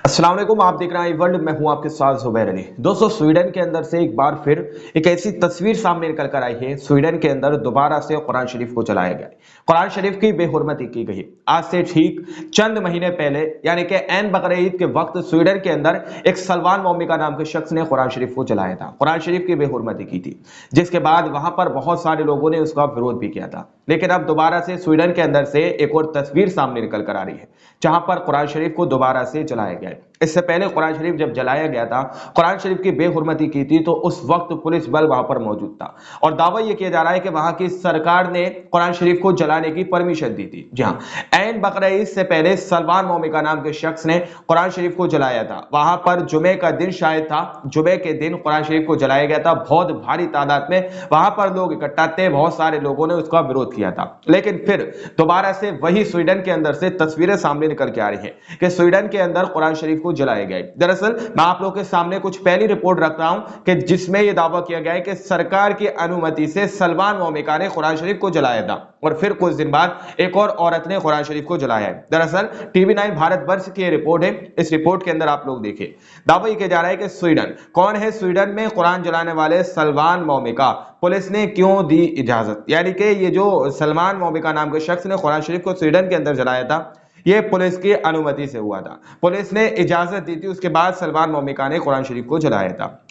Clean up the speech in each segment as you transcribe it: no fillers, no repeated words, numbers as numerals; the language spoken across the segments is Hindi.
अस्सलाम वालेकुम, आप देख रहे हैं वर्ल्ड। मैं हूं आपके साथ जुबैर अली। दोस्तों, स्वीडन के अंदर से एक बार फिर एक ऐसी तस्वीर सामने निकल कर आई है। स्वीडन के अंदर दोबारा से कुरान शरीफ को जलाया गया। कुरान शरीफ की बेहुरमती की गई। आज से ठीक चंद महीने पहले यानी कि ऐन बकरीद ईद के वक्त स्वीडन के अंदर एक सलमान मोमिका नाम के शख्स ने कुरान शरीफ को जलाया था, कुरान शरीफ की बेहुरमती की थी, जिसके बाद वहां पर बहुत सारे लोगों ने उसका विरोध भी किया था। लेकिन अब दोबारा से स्वीडन के अंदर से एक और तस्वीर सामने निकल कर आ रही है, जहां पर कुरान शरीफ को दोबारा से जलाया गया है। इससे पहले कुरान शरीफ जब जलाया गया था, कुरान शरीफ की बेहुरमती की थी, तो उस वक्त पुलिस बल वहां पर मौजूद था और दावा यह किया जा रहा है कि वहां की सरकार ने कुरान शरीफ को जलाने की परमिशन दी थी। जी हां, ऐन बकरीद से पहले सलमान मोमिका नाम के शख्स ने कुरान शरीफ को जलाया था। वहां पर जुमे का दिन शायद था, जुमे के दिन कुरान शरीफ को जलाया गया था। बहुत भारी तादाद में वहां पर लोग इकट्ठा थे, बहुत सारे लोगों ने उसका विरोध किया था। लेकिन फिर दोबारा से वही स्वीडन के अंदर से तस्वीरें सामने निकल के आ रही हैं कि स्वीडन के अंदर कुरान शरीफ को जलाए गए। दरअसल मैं आप लोगों के सामने कुछ पहली रिपोर्ट रख रहा हूं कि जिसमें यह दावा किया गया है कि सरकार की अनुमति से सलमान मोमिका ने कुरान शरीफ को जलाया था और फिर कुछ दिन बाद एक और औरत ने कुरान शरीफ को जलाया है। दरअसल टीवी 9 भारतवर्ष की रिपोर्ट है। इस रिपोर्ट के अंदर आप लोग देखिए, दावा यह किया जा रहा है कि स्वीडन कौन है, स्वीडन में कुरान जलाने वाले सलमान मोमिका, पुलिस ने क्यों दी इजाजत। यानी कि ये जो सलमान मोमिका नाम के शख्स ने कुरान शरीफ को स्वीडन के अंदर जलाया था, ये पुलिस की अनुमति से हुआ था, पुलिस ने इजाजत दी थी, उसके बाद सलमान मोमिका ने कुरान शरीफ को जलाया था।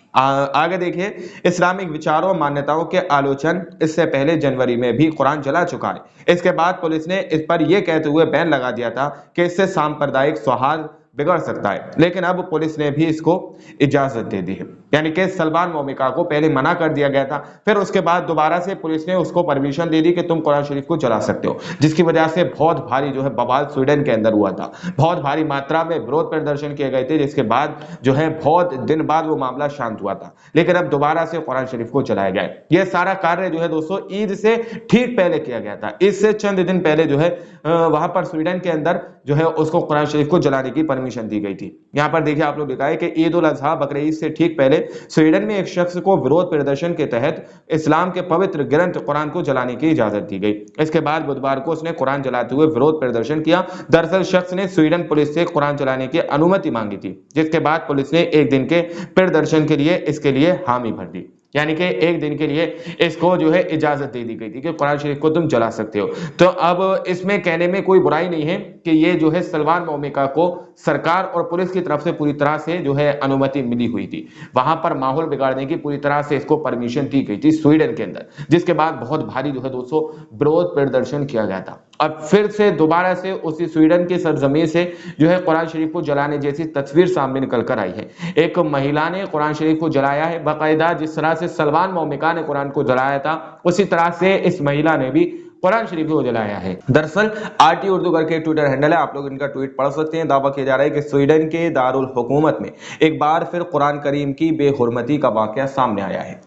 आगे देखिए, इस्लामिक विचारों और मान्यताओं के आलोचन इससे पहले जनवरी में भी कुरान जला चुका है। इसके बाद पुलिस ने इस पर यह कहते हुए बैन लगा दिया था कि इससे सांप्रदायिक सौहार्द बिगड़ सकता है, लेकिन अब पुलिस ने भी इसको इजाजत दे दी है। यानी कि सलमान मोमिका को पहले मना कर दिया गया था, फिर उसके बाद दोबारा से पुलिस ने उसको परमिशन दे दी कि तुम कुरान शरीफ को जला सकते हो, जिसकी वजह से बहुत भारी जो है बवाल स्वीडन के अंदर हुआ था। बहुत भारी मात्रा में विरोध प्रदर्शन किए गए थे, जिसके बाद जो है बहुत दिन बाद वो मामला शांत हुआ था। लेकिन अब दोबारा से कुरान शरीफ को जलाया गया। यह सारा कार्य जो है दोस्तों ईद से ठीक पहले किया गया था। इससे चंद दिन पहले जो है वहां पर स्वीडन के अंदर जो है उसको कुरान शरीफ को जलाने की परमिशन दी गई थी। यहां पर देखिए आप लोग लिखा है कि ईद उल अजहा बकरीद से ठीक पहले स्वीडन में एक शख्स को विरोध प्रदर्शन के तहत इस्लाम के पवित्र ग्रंथ कुरान को जलाने की इजाजत दी गई। इसके बाद बुधवार को उसने कुरान जलाते हुए विरोध प्रदर्शन किया। दरअसल शख्स ने स्वीडन पुलिस से कुरान जलाने की अनुमति मांगी थी, जिसके बाद पुलिस ने एक दिन के प्रदर्शन के लिए इसके लिए हामी भर दी। यानी कि एक दिन के लिए इसको जो है इजाजत दे दी गई थी कि कुरान शरीफ को तुम जला सकते हो। तो अब इसमें कहने में कोई बुराई नहीं है कि ये जो है सलमान मोमिका को सरकार और पुलिस की तरफ से पूरी तरह से जो है अनुमति मिली हुई थी। वहां पर माहौल बिगाड़ने की पूरी तरह से इसको परमिशन दी गई थी स्वीडन के अंदर, जिसके बाद बहुत भारी जो है दोस्तों विरोध प्रदर्शन किया गया था। अब फिर से दोबारा से उसी स्वीडन की सरजमीन से जो है कुरान शरीफ को जलाने जैसी तस्वीर सामने निकल कर आई है। एक महिला ने कुरान शरीफ को जलाया है, बाकायदा जिस तरह से सलमान मोमिका ने कुरान को जलाया था, उसी तरह से इस महिला ने भी कुरान शरीफ को जलाया है। दरअसल आरटी उर्दू करके ट्विटर हैंडल है, आप लोग इनका ट्वीट पढ़ सकते हैं। दावा किया जा रहा है कि स्वीडन के दारुल हुकूमत में एक बार फिर कुरान करीम की बेहुरमती का वाकया सामने आया है।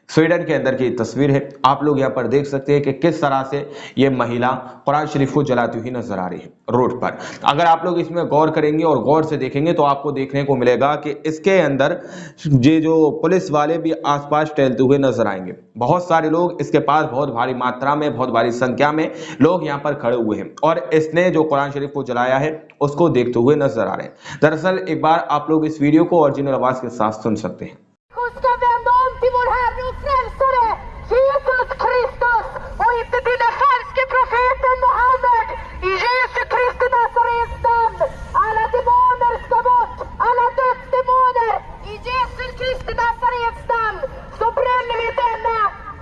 स्वीडन के अंदर की तस्वीर है, आप लोग यहाँ पर देख सकते हैं कि किस तरह से ये महिला कुरान शरीफ को जलाती हुई नजर आ रही है रोड पर। अगर आप लोग इसमें गौर करेंगे और गौर से देखेंगे तो आपको देखने को मिलेगा कि इसके अंदर ये जो पुलिस वाले भी आसपास टहलते हुए नजर आएंगे। बहुत सारे लोग इसके पास, बहुत भारी मात्रा में, बहुत भारी संख्या में लोग यहाँ पर खड़े हुए हैं और इसने जो कुरान शरीफ को जलाया है उसको देखते हुए नजर आ रहे हैं। दरअसल एक बार आप लोग इस वीडियो को ओरिजिनल आवाज के साथ सुन सकते हैं। till vår Herre och Frälsare Jesus Kristus och inte till den falske profeten Mohammed. I Jesu Kristi Nazarens namn. Alla demoner ska bort. Alla dödsdemoner. I Jesu Kristi Nazarens namn. Så bränner vi denna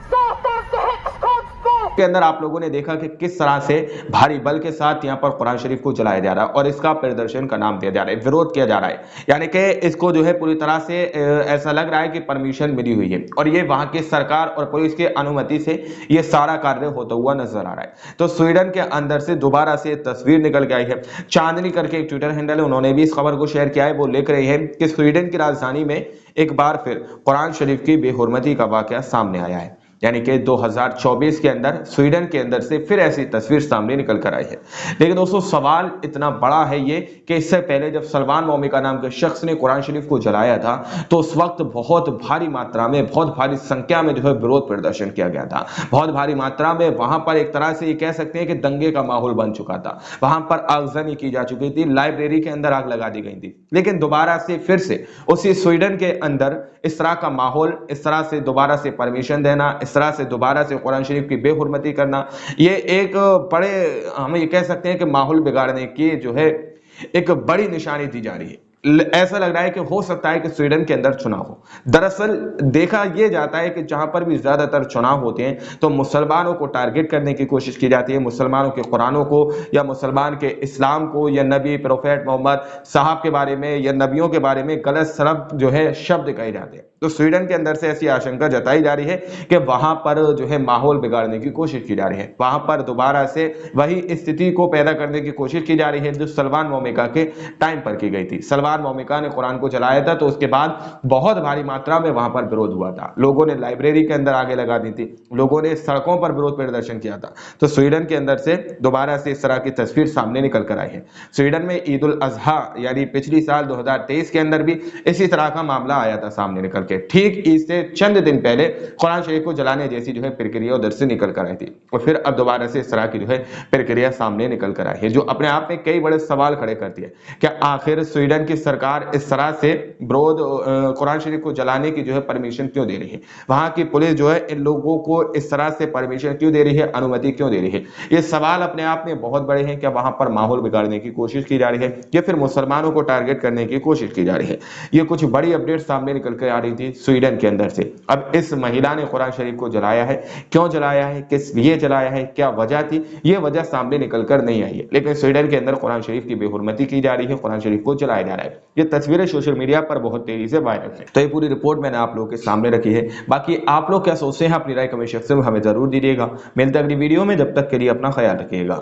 Satans häxkonstbok. के अंदर आप लोगों ने देखा कि किस तरह से भारी बल के साथ यहाँ पर कुरान शरीफ को जलाया जा रहा है और इसका प्रदर्शन का नाम दिया जा रहा है, विरोध किया जा रहा है। यानी कि इसको जो है पूरी तरह से ऐसा लग रहा है कि परमिशन मिली हुई है और ये वहां की सरकार और पुलिस की अनुमति से ये सारा कार्य होता हुआ नजर आ रहा है। तो स्वीडन के अंदर से दोबारा से तस्वीर निकल के आई है। चांदनी करके एक ट्विटर हैंडल है, उन्होंने भी इस खबर को शेयर किया है। वो लिख रहे हैं कि स्वीडन की राजधानी में एक बार फिर कुरान शरीफ की बेहुरमती का वाकया सामने आया है। यानी कि 2024 के अंदर स्वीडन के अंदर से फिर ऐसी तस्वीर सामने निकल कर आई है। लेकिन दोस्तों सवाल इतना बड़ा है ये कि इससे पहले जब सलमान मोमिका नाम के शख्स ने कुरान शरीफ को जलाया था तो उस वक्त बहुत भारी मात्रा में, बहुत भारी संख्या में जो है विरोध प्रदर्शन किया गया था। बहुत भारी मात्रा में वहां पर एक तरह से ये कह सकते हैं कि दंगे का माहौल बन चुका था। वहां पर आगजनी की जा चुकी थी, लाइब्रेरी के अंदर आग लगा दी गई थी। लेकिन दोबारा से फिर से उसी स्वीडन के अंदर इस तरह का माहौल, इस तरह से दोबारा से परमिशन देना, इस तरह से दोबारा से कुरान शरीफ की बेहुरमती करना, ये एक बड़े, हम ये कह सकते हैं कि माहौल बिगाड़ने की जो है एक बड़ी निशानी दी जा रही है। ऐसा लग रहा है कि हो सकता है कि स्वीडन के अंदर चुनाव हो। दरअसल देखा यह जाता है कि जहां पर भी ज्यादातर चुनाव होते हैं तो मुसलमानों को टारगेट करने की कोशिश की जाती है, मुसलमानों के कुरानों को या मुसलमान के इस्लाम को या नबी प्रोफेट मोहम्मद साहब के बारे में या नबियों के बारे में गलत सलब जो है शब्द कहे जाते हैं। तो स्वीडन के अंदर से ऐसी आशंका जताई जा रही है कि वहां पर जो है माहौल बिगाड़ने की कोशिश की जा रही है, वहां पर दोबारा से वही स्थिति को पैदा करने की कोशिश की जा रही है जो सलमान मोमिका के टाइम पर की गई थी। सलमान मोमिका ने कुरान को जलाया था तो उसके बाद बहुत भारी मात्रा में वहां पर विरोध हुआ था। लोगों ने लाइब्रेरी के अंदर आगे लगा दी थी, लोगों ने सड़कों पर विरोध प्रदर्शन किया था। तो स्वीडन के अंदर से दोबारा से इस तरह की तस्वीर सामने निकल कर आई है। स्वीडन में ईद उल अजहा यानी पिछली साल 2023 के अंदर भी इसी तरह का मामला आया था सामने निकल के। ठीक इससे चंद दिन पहले कुरान शरीफ को जलाने जैसी जो है प्रक्रिया उधर से निकल कर आई थी और फिर अब दोबारा से इस तरह की जो है प्रक्रिया सामने निकल कर आई है, जो अपने आप में कई बड़े सवाल खड़े करती है। क्या आखिर स्वीडन की सरकार इस तरह से विरोध कुरान शरीफ को जलाने की जो है परमिशन क्यों दे रही है? वहां की पुलिस जो है इन लोगों को इस तरह से परमिशन क्यों दे रही है, अनुमति क्यों दे रही है? ये सवाल अपने आप में बहुत बड़े हैं। क्या वहां पर माहौल बिगाड़ने की कोशिश की जा रही है या फिर मुसलमानों को टारगेट करने की कोशिश की जा रही है? ये कुछ बड़ी अपडेट सामने निकल कर आ रही थी स्वीडन के अंदर से। अब इस महिला ने कुरान शरीफ को जलाया है, क्यों जलाया है, किस लिए जलाया है, क्या वजह थी, ये वजह सामने निकल कर नहीं आई है। लेकिन स्वीडन के अंदर कुरान शरीफ की बेहुरमती की जा रही है, कुरान शरीफ को जलाया जा रहा है। ये तस्वीरें सोशल मीडिया पर बहुत तेजी से वायरल है। तो ये पूरी रिपोर्ट मैंने आप लोगों के सामने रखी है। बाकी आप लोग क्या सोचते हैं अपनी राय कमेंट सेक्शन में हमें जरूर दीजिएगा। मिलते हैं अगली वीडियो में, जब तक के लिए अपना ख्याल रखिएगा।